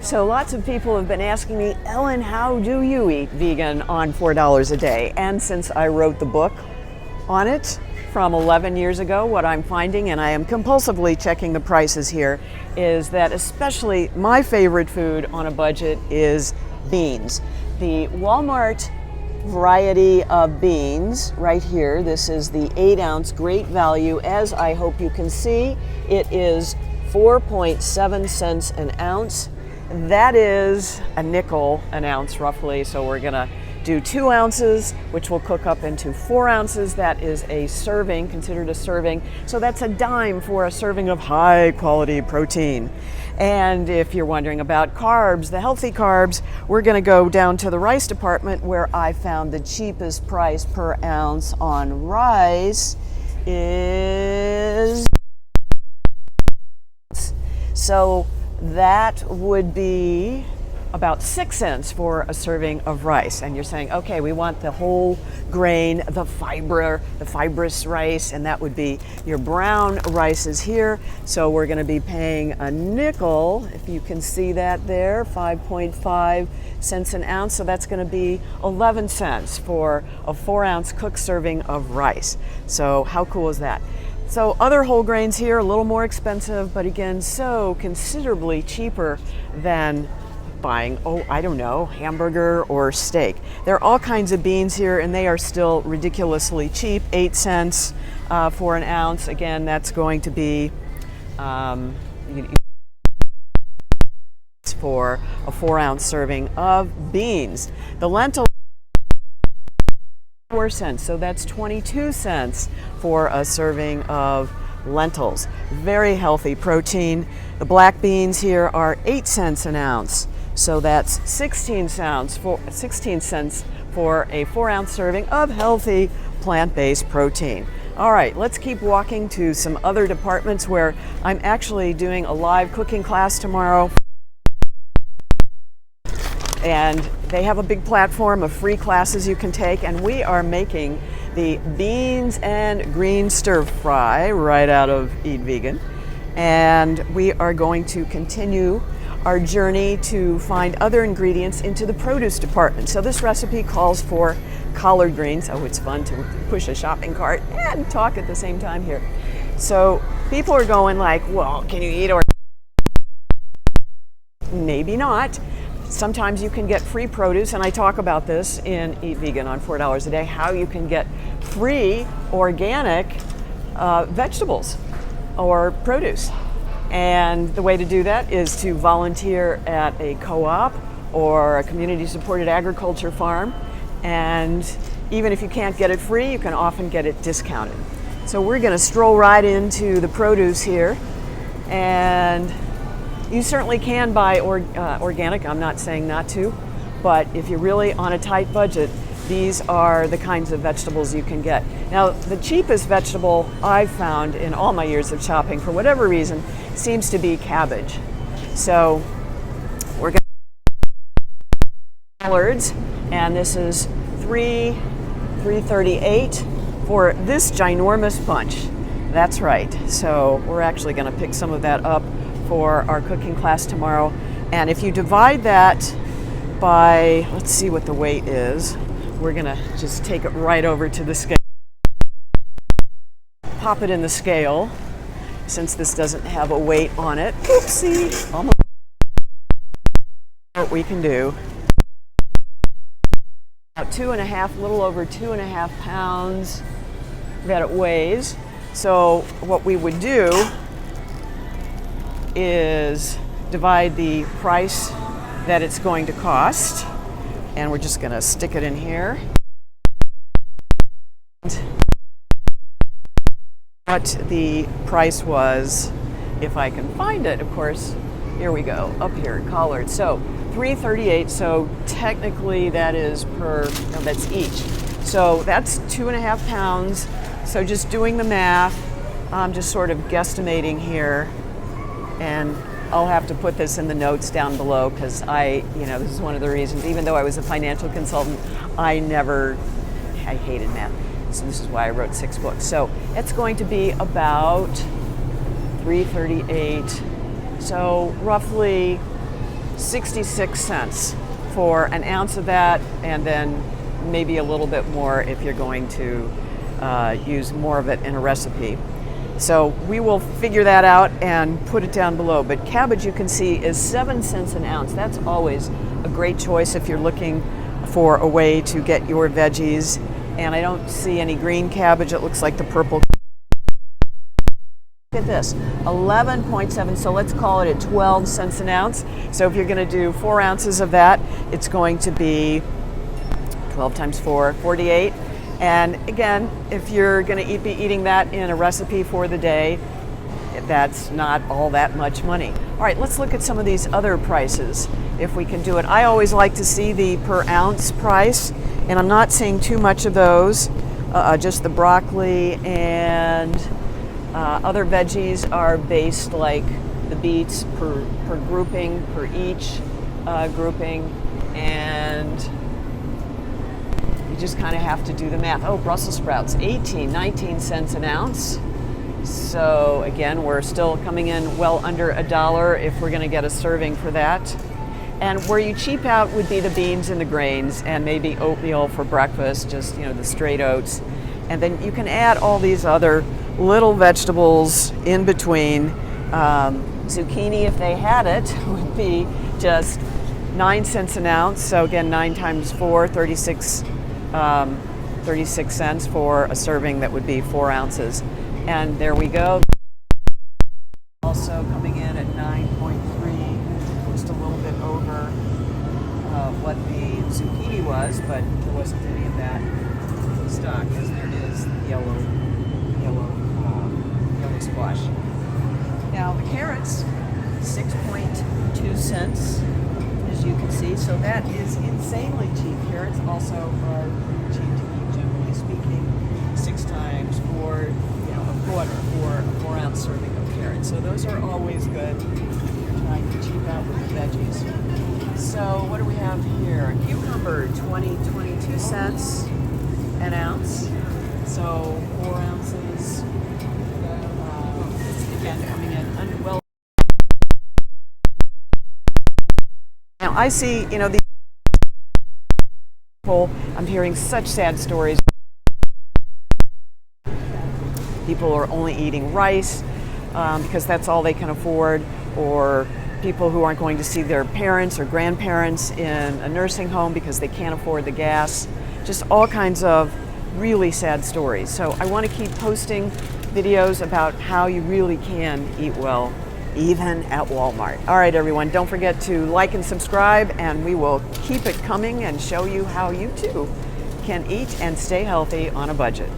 So lots of people have been asking me, Ellen, how do you eat vegan on $4 a day? And since I wrote the book on it from 11 years ago, what I'm finding, and I am compulsively checking the prices here, is that especially my favorite food on a budget is beans. The Walmart variety of beans right here, this is the 8-ounce Great Value. As I hope you can see, it is 4.7 cents an ounce. That is a nickel an ounce roughly, so we're gonna do 2 ounces, which will cook up into 4 ounces. That is a serving, considered a serving. So that's a dime for a serving of high quality protein. And if you're wondering about carbs, the healthy carbs, we're gonna go down to the rice department where I found the cheapest price per ounce on rice is, so that would be about 6 cents for a serving of rice. And you're saying, okay, we want the whole grain, the fibrous rice, and that would be your brown rices here. So we're gonna be paying a nickel, if you can see that there, 5.5 cents an ounce. So that's gonna be 11 cents for a 4-ounce cooked serving of rice. So how cool is that? So other whole grains here, a little more expensive, but again, so considerably cheaper than buying, I don't know, hamburger or steak. There are all kinds of beans here and they are still ridiculously cheap, 8 cents for an ounce. Again, that's going to be for a 4-ounce serving of beans. The lentil, 4 cents, so that's 22 cents for a serving of lentils. Very healthy protein. The black beans here are 8 cents an ounce, so that's 16 cents for a 4-ounce serving of healthy plant-based protein. All right, let's keep walking to some other departments where I'm actually doing a live cooking class tomorrow. And they have a big platform of free classes you can take, and we are making the beans and green stir fry right out of Eat Vegan. And we are going to continue our journey to find other ingredients into the produce department. So this recipe calls for collard greens. Oh, it's fun to push a shopping cart and talk at the same time here. So people are going like, well, can you eat or maybe not. Sometimes you can get free produce, and I talk about this in Eat Vegan on $4 a day, how you can get free organic vegetables or produce. And the way to do that is to volunteer at a co-op or a community-supported agriculture farm. And even if you can't get it free, you can often get it discounted. So we're gonna stroll right into the produce here. And you certainly can buy organic, I'm not saying not to, but if you're really on a tight budget, these are the kinds of vegetables you can get. Now, the cheapest vegetable I've found in all my years of shopping, for whatever reason, seems to be cabbage. So we're going to collards, and this is $3.38 for this ginormous bunch. That's right. So we're actually going to pick some of that up for our cooking class tomorrow. And if you divide that by, let's see what the weight is. We're gonna just take it right over to the scale. Pop it in the scale, since this doesn't have a weight on it. Oopsie, almost. What we can do, about 2.5, a little over 2.5 pounds that it weighs. So what we would do is divide the price that it's going to cost, and we're just going to stick it in here. What the price was, if I can find it, of course. Here we go, up here, collard. So $3.38, so technically that is that's each. So that's 2.5 pounds. So just doing the math, I'm just sort of guesstimating here. And I'll have to put this in the notes down below because this is one of the reasons, even though I was a financial consultant, I hated math. So this is why I wrote 6 books. So it's going to be about $3.38. So roughly 66 cents for an ounce of that, and then maybe a little bit more if you're going to use more of it in a recipe. So we will figure that out and put it down below. But cabbage, you can see, is 7 cents an ounce. That's always a great choice if you're looking for a way to get your veggies. And I don't see any green cabbage. It looks like the purple. Look at this, 11.7, so let's call it at 12 cents an ounce. So if you're going to do 4 ounces of that, it's going to be 12 times 4, 48. And again, if you're going to be eating that in a recipe for the day, that's not all that much money. All right, let's look at some of these other prices, if we can do it. I always like to see the per ounce price, and I'm not seeing too much of those. Just the broccoli and other veggies are based, like the beets, per grouping, per each grouping, and you just kind of have to do the math. Oh, Brussels sprouts, 19 cents an ounce. So again, we're still coming in well under $1 if we're going to get a serving for that. And where you cheap out would be the beans and the grains, and maybe oatmeal for breakfast, just, you know, the straight oats. And then you can add all these other little vegetables in between. Zucchini, if they had it, would be just 9 cents an ounce. So again, 9 times 4, 36 cents for a serving that would be 4 ounces. And there we go. Also coming in at 9.3, just a little bit over what the zucchini was, but there wasn't any of that stock, as there is yellow squash. Now the carrots, 6.2 cents, as you can see. So that is insanely cheap. Carrots also are pretty cheap to eat, generally speaking. 6 times for, you know, a quarter for a 4-ounce serving of carrots. So those are always good if you're trying to cheap out with the veggies. So what do we have here? Cucumber, 22 cents an ounce. So 4 ounces. Again, coming in well. Now I see, you know, these people, I'm hearing such sad stories. People are only eating rice because that's all they can afford, or people who aren't going to see their parents or grandparents in a nursing home because they can't afford the gas. Just all kinds of really sad stories. So I want to keep posting videos about how you really can eat well, even at Walmart. All right, everyone, don't forget to like and subscribe, and we will keep it coming and show you how you too can eat and stay healthy on a budget.